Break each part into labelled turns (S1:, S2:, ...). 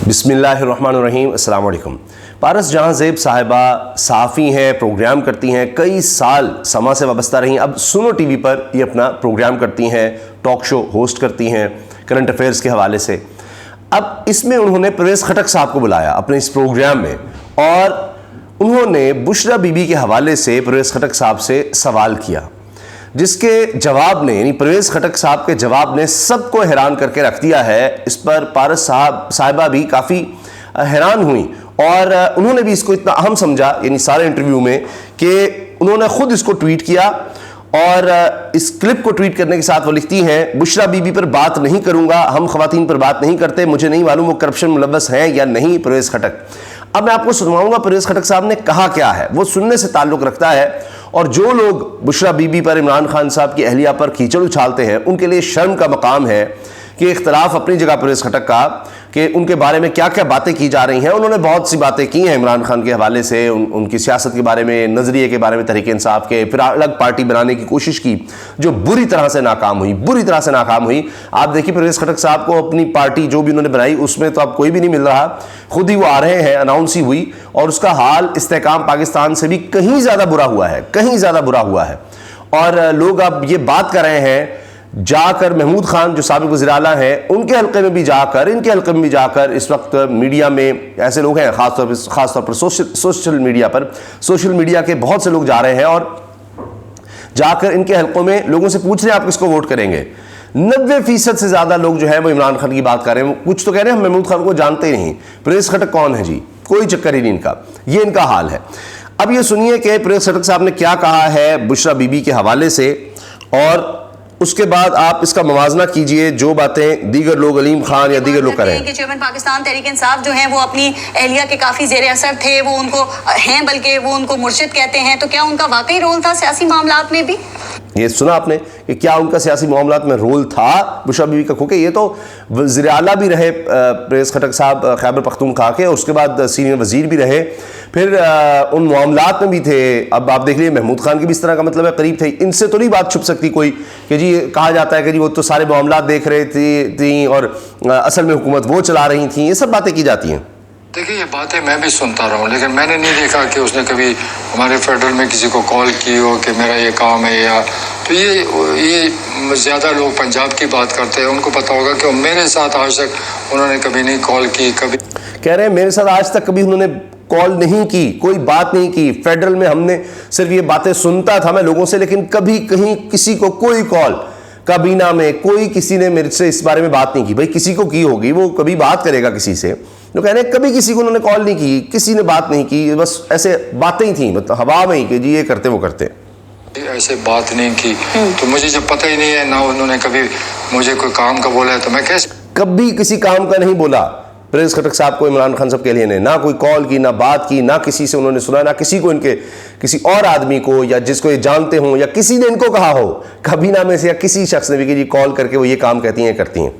S1: बिस्मिल्लाहिर्रहमानिर्रहीम, अस्सलाम वालेकुम। पारस जहां ज़ेब साहिबा सहाफ़ी हैं, प्रोग्राम करती हैं, कई साल समा से वाबस्ता रहीं। अब सुनो टीवी पर ये अपना प्रोग्राम करती हैं, टॉक शो होस्ट करती हैं करंट अफेयर्स के हवाले से। अब इसमें उन्होंने परवेज़ खटक साहब को बुलाया अपने इस प्रोग्राम में और उन्होंने बुशरा बीबी के हवाले से परवेज़ खटक साहब से सवाल किया, जिसके जवाब ने, यानी परवेज़ खटक साहब के जवाब ने सबको हैरान करके रख दिया है। इस पर पारस साहिबा भी काफ़ी हैरान हुई और उन्होंने भी इसको इतना अहम समझा, यानी सारे इंटरव्यू में, कि उन्होंने खुद इसको ट्वीट किया। और इस क्लिप को ट्वीट करने के साथ वो लिखती हैं, बुशरा बीबी पर बात नहीं करूंगा, हम खवातीन पर बात नहीं करते, मुझे नहीं मालूम वो करप्शन मुलव्वस हैं या नहीं। परवेज़ खटक। अब मैं आपको सुनवाऊंगा परवेज़ खटक साहब ने कहा क्या है, वो सुनने से ताल्लुक़ रखता है। और जो लोग बुशरा बीबी पर, इमरान खान साहब की अहलिया पर कीचड़ उछालते हैं, उनके लिए शर्म का मकाम है कि इख्तलाफ अपनी जगह परवेज़ खटक का, कि उनके बारे में क्या क्या बातें की जा रही हैं। उन्होंने बहुत सी बातें की हैं इमरान खान के हवाले से, उनकी सियासत के बारे में, नज़रिए के बारे में, तहरीक इंसाफ के, फिर अलग पार्टी बनाने की कोशिश की जो बुरी तरह से नाकाम हुई। आप देखिए परवेज़ खटक साहब को अपनी पार्टी जो भी उन्होंने बनाई उसमें तो अब कोई भी नहीं मिल रहा, खुद ही वो आ रहे हैं, अनाउंस ही हुई, और उसका हाल इस्तेहकाम पाकिस्तान से भी कहीं ज़्यादा बुरा हुआ है। और लोग अब ये बात कर रहे हैं, जाकर महमूद खान जो साबिक़ वज़ीर आला हैं, उनके हल्के में भी जाकर, इनके हल्के में भी जाकर, इस वक्त मीडिया में ऐसे लोग हैं, ख़ास तौर पर सोशल मीडिया के बहुत से लोग जा रहे हैं और जाकर इनके हल्कों में लोगों से पूछ रहे हैं आप किसको वोट करेंगे। 90% से ज़्यादा लोग जो है वो इमरान खान की बात कर रहे हैं। कुछ तो कह रहे हैं हम महमूद खान को जानते ही नहीं, परवेज़ खटक कौन है जी, कोई चक्कर ही नहीं इनका। ये इनका हाल है। अब ये सुनिए कि परवेज़ खटक साहब ने क्या कहा है बुशरा बीबी के हवाले से, और उसके बाद आप इसका मवाजना कीजिए जो बातें दीगर लोग, अलीम खान या दीगर लोग करें।
S2: चेयरमैन पाकिस्तान तहरीक इंसाफ जो हैं वो अपनी अहलिया के काफी जेर असर थे, वो उनको हैं, बल्कि वो उनको मुर्शिद कहते हैं, तो क्या उनका वाकई रोल था सियासी मामलात में भी?
S1: ये सुना आपने कि क्या उनका सियासी मामलात में रोल था बुशरा बीबी का? क्योंकि ये तो वज़ीर आला भी रहे परवेज़ खटक साहब खैबर पख्तूनख्वा के, और उसके बाद सीनियर वज़ीर भी रहे, फिर उन मामलात में भी थे। अब आप देख लीजिए महमूद खान की भी इस तरह का मतलब है करीब थे, इनसे तो नहीं बात छुप सकती कोई कि जी कहा जाता है कि जी वो तो सारे मामलात देख रहे थी और असल में हुकूमत वो चला रही थी, ये सब बातें की जाती हैं।
S3: देखिए ये बातें मैं भी सुनता रहा हूँ, लेकिन मैंने नहीं देखा कि उसने कभी हमारे फेडरल में किसी को कॉल की हो कि मेरा ये काम है, या तो ये ज़्यादा लोग पंजाब की बात करते हैं, उनको पता होगा कि मेरे साथ आज तक उन्होंने कभी नहीं कॉल की। कभी कह रहे हैं मेरे साथ आज तक कभी उन्होंने कॉल नहीं की, कोई बात नहीं की। फेडरल में हमने सिर्फ ये बातें सुनता था मैं लोगों से, लेकिन कभी कहीं किसी को कोई कॉल, काबीना में कोई किसी ने मेरे से इस बारे में बात नहीं की। भाई किसी को की होगी, वो कभी बात करेगा किसी से, तो कह रहे हैं कभी किसी को उन्होंने कॉल नहीं की, किसी ने बात नहीं की, बस ऐसे बातें ही थी, मतलब हवा में ही कि जी ये करते वो करते, ऐसे बात नहीं की। तो मुझे जब पता ही नहीं है, ना उन्होंने कभी मुझे कोई काम का बोला है, तो मैं कैसे कभी किसी काम का नहीं बोला परवेज़ खटक साहब को इमरान खान साहब के लिए ने, ना कोई कॉल की, ना बात की, ना किसी से उन्होंने सुना, ना किसी को, इनके किसी और आदमी को या जिसको ये जानते हों या किसी ने इनको कहा हो काबीना में से या किसी शख्स ने भी कि जी कॉल करके वो ये काम कहती हैं करती हैं।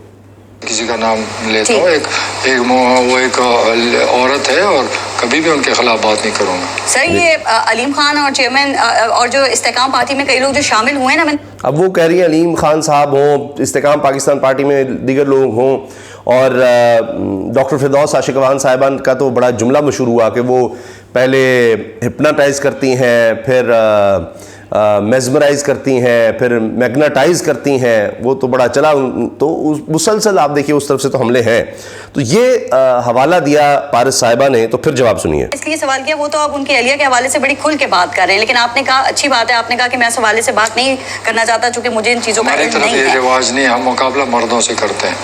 S3: किसी का नाम लेता हूँ, वो एक औरत है और कभी भी उनके खिलाफ बात नहीं करूँगा।
S2: सर ये अलीम खान और चेयरमैन और जो इस्तेहकाम पार्टी में कई लोग जो शामिल हुए ना,
S1: अब वो कह रही हैं अलीम खान साहब हों, इस्तेहकाम पाकिस्तान पार्टी में दीगर लोग हों, और डॉक्टर फिरदौस आशिकवान साहिबान का तो बड़ा जुमला मशहूर हुआ कि वो पहले हिप्नाटाइज करती हैं, फिर मेस्मराइज करती हैं, फिर मैग्नेटाइज करती हैं, वो तो बड़ा चला। तो मुसलसल आप देखिए उस तरफ से तो हमले हैं। तो ये हवाला दिया पारस साहिबा ने, तो फिर जवाब सुनिए।
S2: इसलिए सवाल किया, वो तो अब उनके अहलिया के हवाले से बड़ी खुल के बात कर रहे हैं, लेकिन आपने कहा अच्छी बात है, आपने कहा कि मैं इस हवाले से बात नहीं करना चाहता चूंकि मुझे इन चीज़ों का इल्म नहीं है।
S3: रिवाज नहीं, हम मुकाबला मर्दों से करते हैं।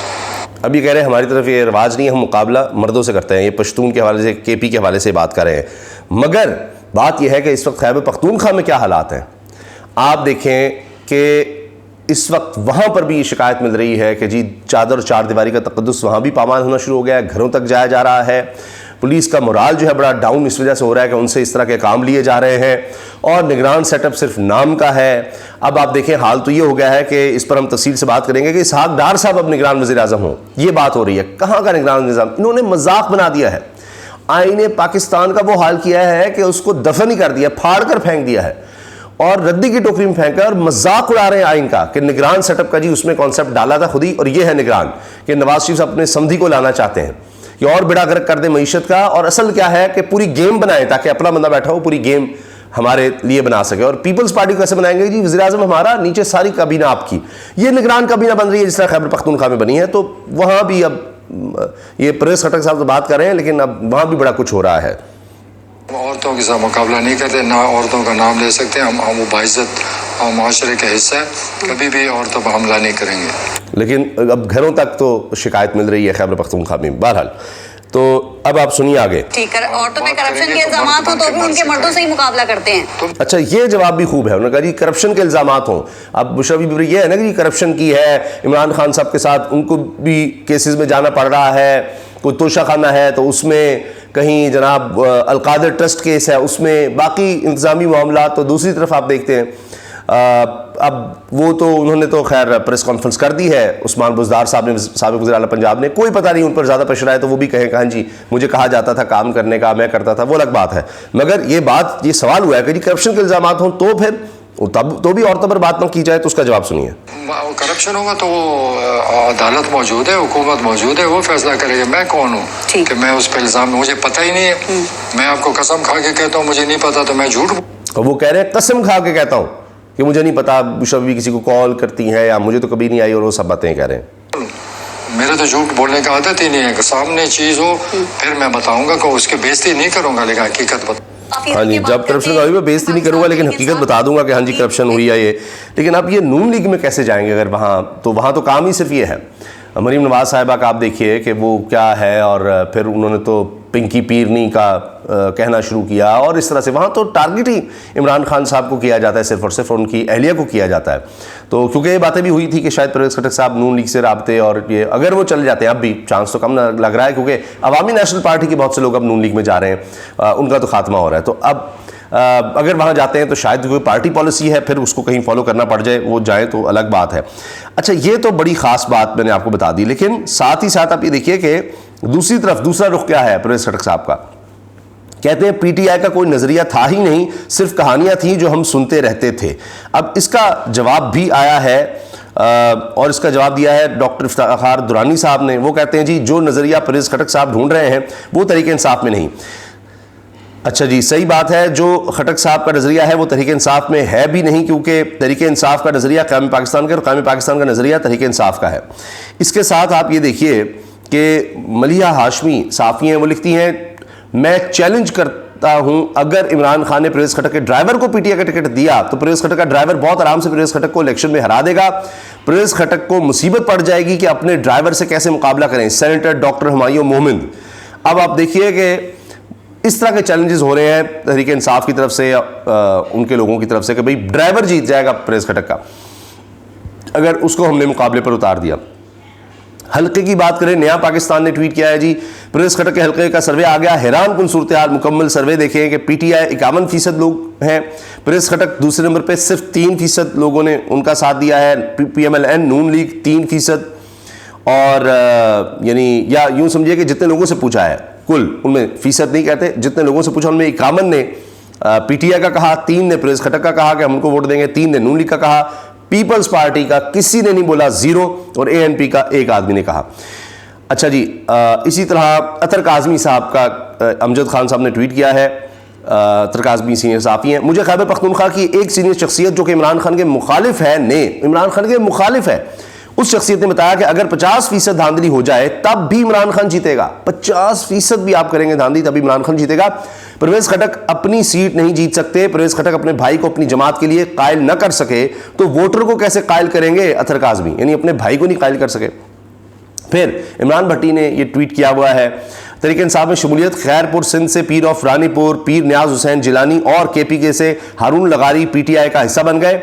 S1: अब ये कह रहे हैं हमारी तरफ ये रिवाज नहीं, हम मुकाबला मर्दों से करते हैं। ये पश्तून के हवाले से, केपी के हवाले से बात कर रहे हैं। मगर बात यह है कि इस वक्त खैबर पख्तूनख्वा में क्या हालात हैं। आप देखें कि इस वक्त वहाँ पर भी ये शिकायत मिल रही है कि जी चादर और चार दीवारी का तक़द्दुस वहाँ भी पामाल होना शुरू हो गया है, घरों तक जाया जा रहा है। पुलिस का मोराल जो है बड़ा डाउन इस वजह से हो रहा है कि उनसे इस तरह के काम लिए जा रहे हैं, और निगरान सेटअप सिर्फ नाम का है। अब आप देखें हाल तो ये हो गया है कि इस पर हम तफसील से बात करेंगे कि इसहाक डार साहब अब निगरान वज़ीर आज़म हों, ये बात हो रही है। कहाँ का निगरान निज़ाम, इन्होंने मजाक बना दिया है। आईने पाकिस्तान का वो हाल किया है कि उसको दफन ही कर दिया, फाड़ कर फेंक दिया है, और रद्दी की टोकरी में फेंका और मजाक उड़ा रहे हैं आइन का कि निगरान सेटअप का जी उसमें कॉन्सेप्ट डाला था खुद ही, और ये है निगरान कि नवाज शरीफ अपने समधी को लाना चाहते हैं कि और बेड़ा गर्क कर दे मईशत का, और असल क्या है कि पूरी गेम बनाए ताकि अपना बंदा बैठा हो पूरी गेम हमारे लिए बना सके। और पीपल्स पार्टी कैसे बनाएंगे जी, वज़ीर आज़म हमारा, नीचे सारी काबीना आपकी, ये निगरान काबीना बन रही है जिस तरह खैबर पख्तूनख्वा में बनी है। तो वहाँ भी अब ये परवेज़ खट्टक साहब तो बात कर रहे हैं, लेकिन अब वहाँ भी बड़ा कुछ हो रहा है।
S3: औरतों के साथ मुकाबला नहीं करते, ना औरतों का नाम ले सकते, हम वो बाइज़्ज़त माशरे का हिस्सा है, कभी भी औरतों पर हमला नहीं करेंगे।
S1: लेकिन अब घरों तक तो शिकायत मिल रही है खैबर पख्तूनख्वा में। बहरहाल तो अब आप सुनिए आगे।
S2: ठीक है, औरतों पे करप्शन के इल्जाम हो तो भी उनके मर्दों से ही मुकाबला करते हैं।
S1: अच्छा, ये जवाब भी खूब है। उन्होंने कहा जी करप्शन के इल्जाम हों, अब बुशरा बीबी ये है ना कि करप्शन की है, इमरान खान साहब के साथ उनको भी केसेस में जाना पड़ रहा है, कोई तोशा खाना है तो उसमें, कहीं जनाब अलकादर ट्रस्ट केस है उसमें, बाकी इंतजामी मामला। तो दूसरी तरफ आप देखते हैं अब वो तो उन्होंने तो खैर प्रेस कॉन्फ्रेंस कर दी है, उस्मान बुज़दार साहब ने, साबिक़ वज़ीर आला पंजाब ने, कोई पता नहीं उन पर ज़्यादा प्रेशर आए तो वो भी कहें हाँ जी मुझे कहा जाता था काम करने का, मैं करता था, वो अलग बात है। मगर ये सवाल हुआ है कि जी करप्शन के इल्ज़ाम हों तो फिर तब तो भी औरतों पर बात ना की जाए, तो उसका जवाब सुनिए।
S3: करप्शन होगा तो अदालत मौजूद है, हुकूमत मौजूद है, वो फैसला करेगी। मैं कौन हूँ कि मैं उस पर इल्ज़ाम, मुझे पता ही नहीं है। मैं आपको कसम खा के कहता हूँ मुझे नहीं पता, तो मैं झूठ।
S1: वो कह रहे हैं कसम खा के कहता हूँ कि मुझे नहीं पता, बुशरा बीबी किसी को कॉल करती हैं या मुझे तो कभी नहीं आई, और वो सब बातें कह रहे हैं।
S3: मेरे तो झूठ बोलने का आदत ही नहीं है कि सामने चीज़ हो फिर मैं बताऊंगा कि उसकी बेइज्जती नहीं करूंगा, लेकिन हकीकत बता।
S1: हाँ जी, जब करप्शन का मैं बेइज्जती नहीं करूंगा लेकिन हकीकत बता दूंगा कि हाँ जी करप्शन हुई है ये। लेकिन अब ये नून लीग में कैसे जाएंगे अगर वहाँ तो काम ही सिर्फ ये है। मरीम नवाज साहिबा का आप देखिए कि वो क्या है, और फिर उन्होंने तो पिंकी पीरनी का कहना शुरू किया, और इस तरह से वहाँ तो टारगेट ही इमरान खान साहब को किया जाता है, सिर्फ और सिर्फ उनकी अहलिया को किया जाता है। तो क्योंकि ये बातें भी हुई थी कि शायद परवेज़ खट्टक साहब नून लीग से राब्ते, और ये अगर वो चले जाते हैं, अब भी चांस तो कम लग रहा है क्योंकि अवामी नेशनल पार्टी के बहुत से लोग अब नून लीग में जा रहे हैं, उनका तो खात्मा हो रहा है। तो अब अगर वहाँ जाते हैं तो शायद कोई पार्टी पॉलिसी है, फिर उसको कहीं फॉलो करना पड़ जाए, वो जाए तो अलग बात है। अच्छा, ये तो बड़ी ख़ास बात मैंने आपको बता दी, लेकिन साथ ही साथ आप ये देखिए कि दूसरी तरफ दूसरा रुख क्या है परवेज़ खट्टक साहब का। कहते हैं पीटीआई का कोई नज़रिया था ही नहीं, सिर्फ कहानियाँ थीं जो हम सुनते रहते थे। अब इसका जवाब भी आया है, और इसका जवाब दिया है डॉक्टर इफ्तिखार दुरानी साहब ने। वो कहते हैं जी जो नज़रिया परवेज़ खट्टक साहब ढूंढ रहे हैं वो तरीके इंसाफ में नहीं। अच्छा जी, सही बात है, जो खट्टक साहब का नज़रिया है वो तहरीक इंसाफ में है भी नहीं, क्योंकि तहरीक इंसाफ का नज़रिया क़याम पाकिस्तान का, और क़याम पाकिस्तान का नज़रिया तहरीक इंसाफ का है। इसके साथ आप ये देखिए कि मलिहा हाशमी साफ़ी हैं, वो लिखती हैं मैं चैलेंज करता हूं अगर इमरान खान ने परवेज़ खट्टक के ड्राइवर को पीटीआई का टिकट दिया तो परवेज़ खट्टक का ड्राइवर बहुत आराम से परवेज़ खट्टक को इलेक्शन में हरा देगा। परवेज़ खट्टक को मुसीबत पड़ जाएगी कि अपने ड्राइवर से कैसे मुकाबला करें। सेनेटर डॉक्टर हुमायूं मोमिन। अब आप देखिए कि इस तरह के चैलेंजेस हो रहे हैं तहरीक इंसाफ की तरफ से या उनके लोगों की तरफ से कि भाई ड्राइवर जीत जाएगा परवेज़ खट्टक का अगर उसको हमने मुकाबले पर उतार दिया। हल्के की बात करें, नया पाकिस्तान ने ट्वीट किया है जी परवेज़ खट्टक के हल्के का सर्वे आ गया, हैरान कुन सूरत हाल। मुकम्मल सर्वे देखें कि पीटीआई 51% लोग हैं, परवेज़ खट्टक दूसरे नंबर पे सिर्फ 3% लोगों ने उनका साथ दिया है। PMLN नून लीग 3%, और यानी या यूं समझिए कि जितने लोगों से पूछा है कुल, उनमें फीसद नहीं कहते, जितने लोगों से पूछा उनमें 51 ने पीटीआई का कहा, 3 ने परवेज़ खट्टक का कहा कि हम उनको वोट देंगे, 3 ने नून लीग का कहा, पीपल्स पार्टी का किसी ने नहीं बोला 0, और ANP का एक आदमी ने कहा। अच्छा जी, इसी तरह अतर काज़मी साहब का अमजद खान साहब ने ट्वीट किया है। अतर काज़मी सीनियर साफ़ी हैं। मुझे खैबर पख्तूनख्वा की एक सीनियर शख्सियत जो कि इमरान खान के मुखालिफ है इमरान खान के मुखालिफ है, उस शख्सियत ने बताया कि अगर 50% धांधली हो जाए तब भी इमरान खान जीतेगा। 50% भी आप करेंगे धांधली तभी इमरान खान जीतेगा। परवेज़ खट्टक अपनी सीट नहीं जीत सकते, परवेज़ खट्टक अपने भाई को अपनी जमात के लिए कायल न कर सके तो वोटर को कैसे कायल करेंगे अतर काज़मी, यानी अपने भाई को नहीं कायल कर सके। फिर इमरान भट्टी ने यह ट्वीट किया हुआ है, तहरीक इंसाफ में शमूलियत खैरपुर सिंध से पीर ऑफ रानीपुर, पीर न्याज हुसैन जिलानी और KPK से हारून लगारी PTI का हिस्सा बन गए।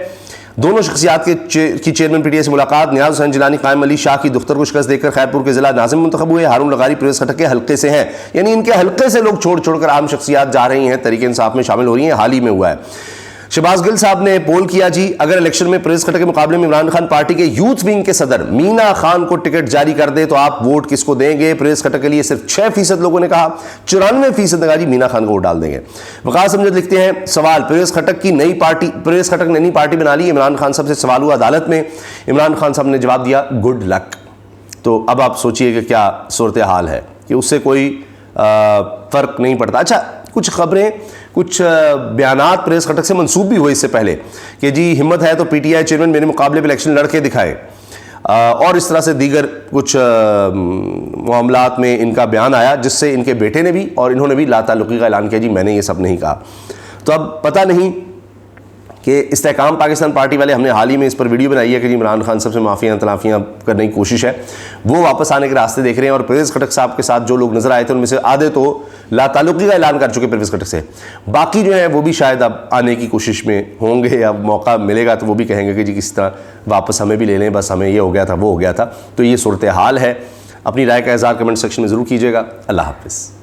S1: दोनों शख्सियात की चेयरमैन PTI से मुलाकात। न्याज हुसैन जिलानी कायम अली शाह की दुख्तर को शिकस्त देकर खैरपुर के जिला नाजिम मुंतखब हुए। हारून लगारी परवेज़ खट्टक के हल्के से हैं, यानी इनके हल्के से लोग छोड़ छोड़कर आम शख्सियात जा रही हैं, तहरीक इंसाफ में शामिल हो रही हैं। हाल ही में हुआ है। शहबाज गिल साहब ने पोल किया जी, अगर इलेक्शन में परवेज़ खट्टक के मुकाबले में इमरान खान पार्टी के यूथ विंग के सदर मीना खान को टिकट जारी कर दे तो आप वोट किसको देंगे? परवेज़ खट्टक के लिए सिर्फ 6% लोगों ने कहा, 94% ने कहा जी मीना खान को वोट डाल देंगे। वकास अमजद लिखते हैं सवाल, परवेज़ खट्टक की नई पार्टी, परवेज़ खट्टक ने नई पार्टी बना ली। इमरान खान साहब से सवाल हुआ अदालत में, इमरान खान साहब ने जवाब दिया गुड लक। तो अब आप सोचिए कि क्या सूरत हाल है। कि उससे कोई फ़र्क नहीं पड़ता। अच्छा, कुछ खबरें, कुछ बयानात प्रेस खटक से मंसूब भी हुए इससे पहले कि जी हिम्मत है तो पीटीआई चेयरमैन मेरे मुकाबले में इलेक्शन लड़के दिखाए, और इस तरह से दीगर कुछ मामलात में इनका बयान आया, जिससे इनके बेटे ने भी और इन्होंने भी लाताल्लुकी का ऐलान किया, जी मैंने ये सब नहीं कहा। तो अब पता नहीं कि इस्तेहकाम पाकिस्तान पार्टी वाले, हमने हाल ही में इस पर वीडियो बनाई है कि इमरान खान साहब से माफ़ियाँ तलाफ़ियाँ करने की कोशिश है, वो वापस आने के रास्ते देख रहे हैं। और परवेज़ खटक साहब के साथ जो लोग नज़र आए थे उनमें से आधे तो लाताल्लुकी का ऐलान कर चुके परवेज़ खटक से, बाकी जो है वो भी शायद अब आने की कोशिश में होंगे, या मौका मिलेगा तो वो भी कहेंगे कि जी किस तरह वापस हमें भी ले लें, बस हमें ये हो गया था वो हो गया था। तो ये सूरत हाल है। अपनी राय का इज़हार कमेंट सेक्शन में ज़रूर कीजिएगा। अल्लाह हाफ़िज़।